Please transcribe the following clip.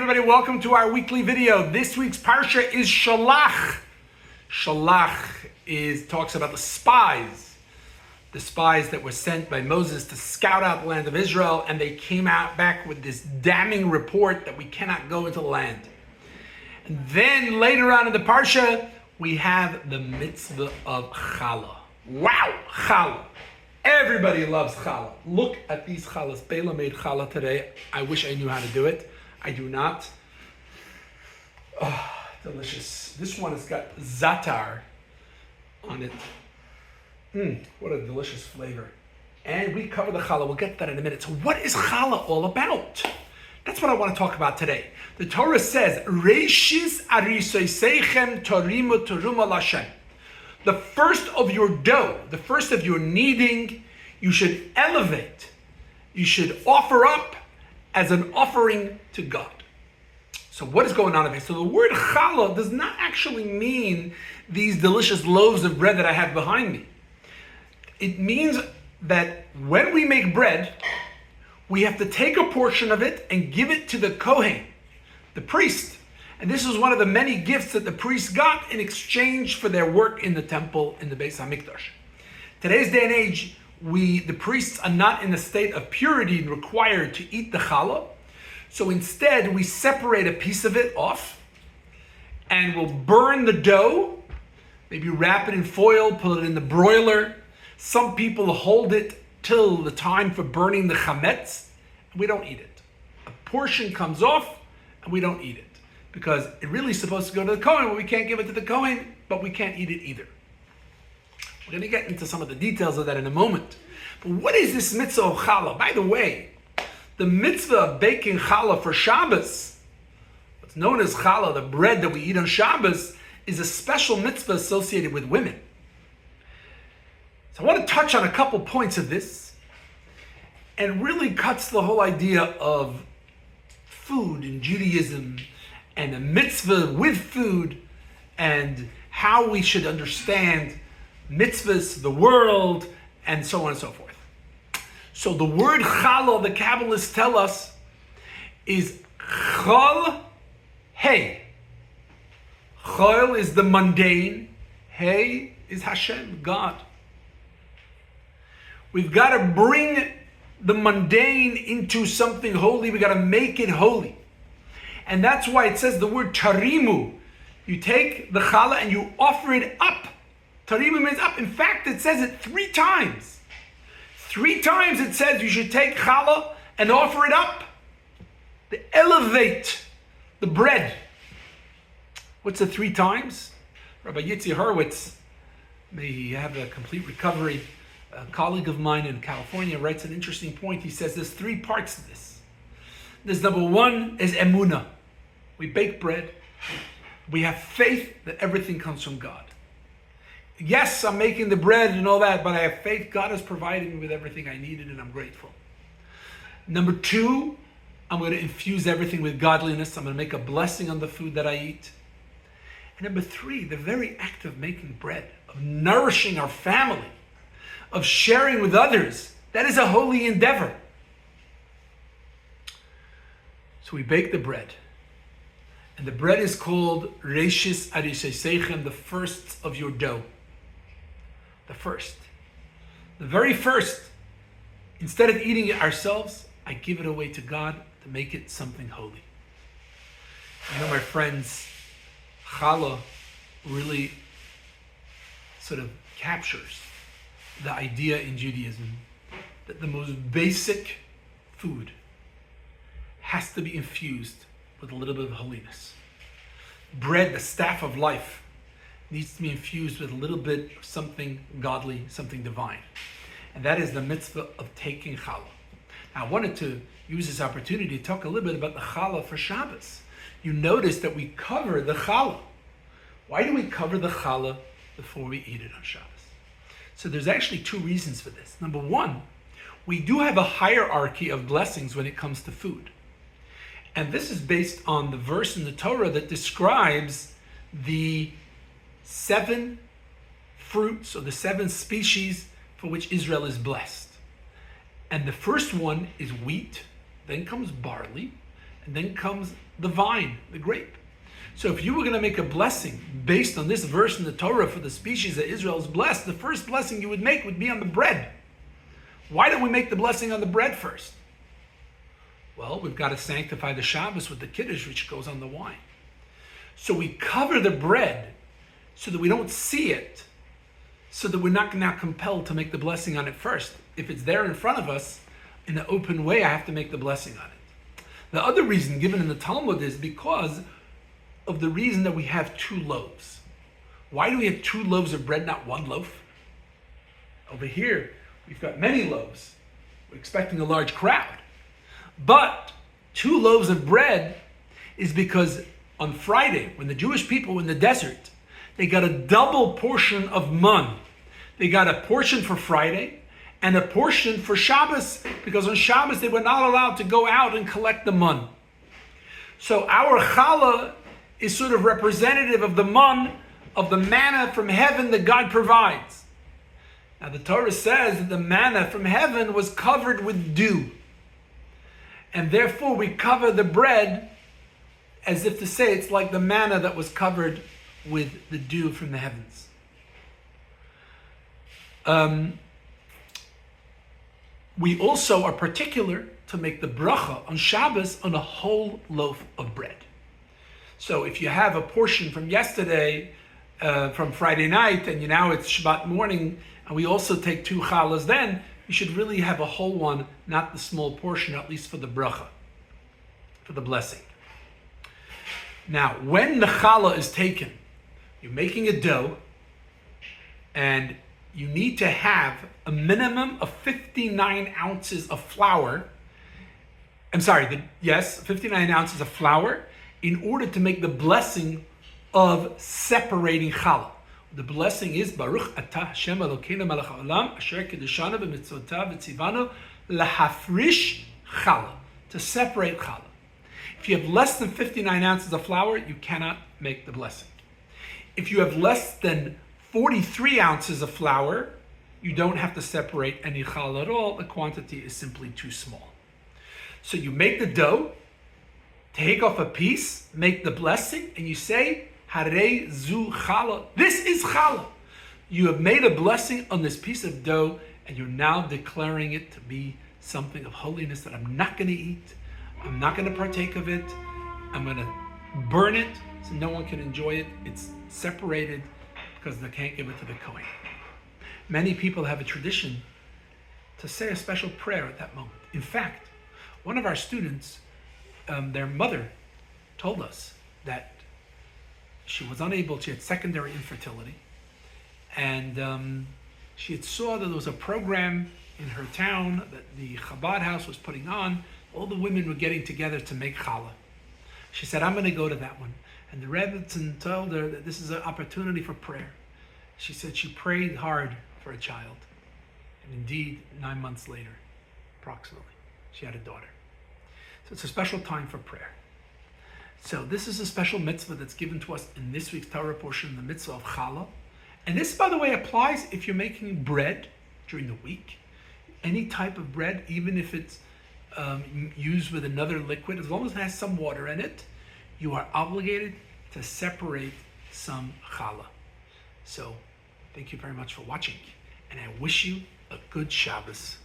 everybody, welcome to our weekly video. This week's parsha is Shelach. Shelach talks about the spies that were sent by Moses to scout out the land of Israel, and they came back with this damning report that we cannot go into the land. And then later on in the parsha, we have the mitzvah of challah. Wow, challah. Everybody loves challah. Look at these challahs. Bela made challah today. I wish I knew how to do it. I do not. Oh, delicious. This one has got za'atar on it. What a delicious flavor. And we cover the challah. We'll get to that in a minute. So what is challah all about? That's what I want to talk about today. The Torah says, Reishis arisoseichem torimu teruma lashem. The first of your dough, the first of your kneading, you should elevate. You should offer up as an offering to God. So what is going on over here? So the word challah does not actually mean these delicious loaves of bread that I have behind me. It means that when we make bread, we have to take a portion of it and give it to the Kohen, the priest. And this is one of the many gifts that the priests got in exchange for their work in the temple in the Beis HaMikdash. Today's day and age, the priests are not in a state of purity and required to eat the challah. So instead, we separate a piece of it off and we'll burn the dough, maybe wrap it in foil, put it in the broiler. Some people hold it till the time for burning the chametz, and we don't eat it. A portion comes off and we don't eat it because it really is supposed to go to the Kohen, but we can't give it to the Kohen, but we can't eat it either. We're going to get into some of the details of that in a moment. But what is this mitzvah of challah? By the way, the mitzvah of baking challah for Shabbos, what's known as challah, the bread that we eat on Shabbos, is a special mitzvah associated with women. So I want to touch on a couple points of this, and really cuts the whole idea of food in Judaism and a mitzvah with food and how we should understand mitzvahs, the world, and so on and so forth. So the word challah, the Kabbalists tell us, is chol hey. Chol is the mundane, hey is Hashem, God. We've got to bring the mundane into something holy. We've got to make it holy. And that's why it says the word tarimu. You take the challah and you offer it up. Tarimu means up. In fact, it says it 3 times. 3 times it says you should take challah and offer it up. To elevate the bread. What's the 3 times? Rabbi Yitzi Horowitz, may he have a complete recovery, a colleague of mine in California, writes an interesting point. He says there's 3 parts to this. There's number 1 is emunah. We bake bread. We have faith that everything comes from God. Yes, I'm making the bread and all that, but I have faith God has provided me with everything I needed and I'm grateful. Number 2, I'm going to infuse everything with godliness. I'm going to make a blessing on the food that I eat. And number 3, the very act of making bread, of nourishing our family, of sharing with others, that is a holy endeavor. So we bake the bread. And the bread is called Reishis Arisoseichem, the first of your dough. The first. The very first. Instead of eating it ourselves, I give it away to God to make it something holy. You know, my friends, challah really sort of captures the idea in Judaism that the most basic food has to be infused with a little bit of holiness. Bread, the staff of life, needs to be infused with a little bit of something godly, something divine. And that is the mitzvah of taking challah. Now, I wanted to use this opportunity to talk a little bit about the challah for Shabbos. You notice that we cover the challah. Why do we cover the challah before we eat it on Shabbos? So there's actually 2 reasons for this. Number 1, we do have a hierarchy of blessings when it comes to food. And this is based on the verse in the Torah that describes the 7 fruits or the 7 species for which Israel is blessed. And the first one is wheat, then comes barley, and then comes the vine, the grape. So if you were going to make a blessing based on this verse in the Torah for the species that Israel is blessed, the first blessing you would make would be on the bread. Why don't we make the blessing on the bread first? Well, we've got to sanctify the Shabbos with the Kiddush, which goes on the wine. So we cover the bread so that we don't see it, so that we're not now compelled to make the blessing on it first. If it's there in front of us, in an open way, I have to make the blessing on it. The other reason given in the Talmud is because of the reason that we have 2 loaves. Why do we have 2 loaves of bread, not 1 loaf? Over here, we've got many loaves. We're expecting a large crowd. But 2 loaves of bread is because on Friday, when the Jewish people were in the desert, they got a double portion of mun. They got a portion for Friday and a portion for Shabbos, because on Shabbos they were not allowed to go out and collect the mun. So our challah is sort of representative of the mun, of the manna from heaven that God provides. Now the Torah says that the manna from heaven was covered with dew. And therefore we cover the bread as if to say it's like the manna that was covered with the dew from the heavens. We also are particular to make the bracha on Shabbos on a whole loaf of bread. So if you have a portion from yesterday, from Friday night, and now it's Shabbat morning, and we also take 2 challahs, then you should really have a whole one, not the small portion, at least for the bracha, for the blessing. Now, when the challah is taken, you're making a dough, and you need to have a minimum of 59 ounces of flour. 59 ounces of flour in order to make the blessing of separating challah. The blessing is Baruch Atah Hashem Elokeinu Melech Haolam Asher Kiddushanu B'Mitzvotav V'Tzivanu Lahafrish Challah, to separate challah. If you have less than 59 ounces of flour, you cannot make the blessing. If you have less than 43 ounces of flour, you don't have to separate any challah at all. The quantity is simply too small. So you make the dough, take off a piece, make the blessing, and you say, Harei zu challah. This is challah. You have made a blessing on this piece of dough, and you're now declaring it to be something of holiness that I'm not going to eat. I'm not going to partake of it. I'm going to burn it so no one can enjoy it. It's separated because they can't give it to the Kohen. Many people have a tradition to say a special prayer at that moment. In fact, one of our students, their mother told us that she was unable, she had secondary infertility, and she had saw that there was a program in her town that the Chabad house was putting on. All the women were getting together to make challah. She said, I'm going to go to that one. And the Rebbetzin told her that this is an opportunity for prayer. She said she prayed hard for a child. And indeed, 9 months later, approximately, she had a daughter. So it's a special time for prayer. So this is a special mitzvah that's given to us in this week's Torah portion, the mitzvah of challah. And this, by the way, applies if you're making bread during the week. Any type of bread, even if it's used with another liquid, as long as it has some water in it, you are obligated to separate some challah. So, thank you very much for watching, and I wish you a good Shabbos.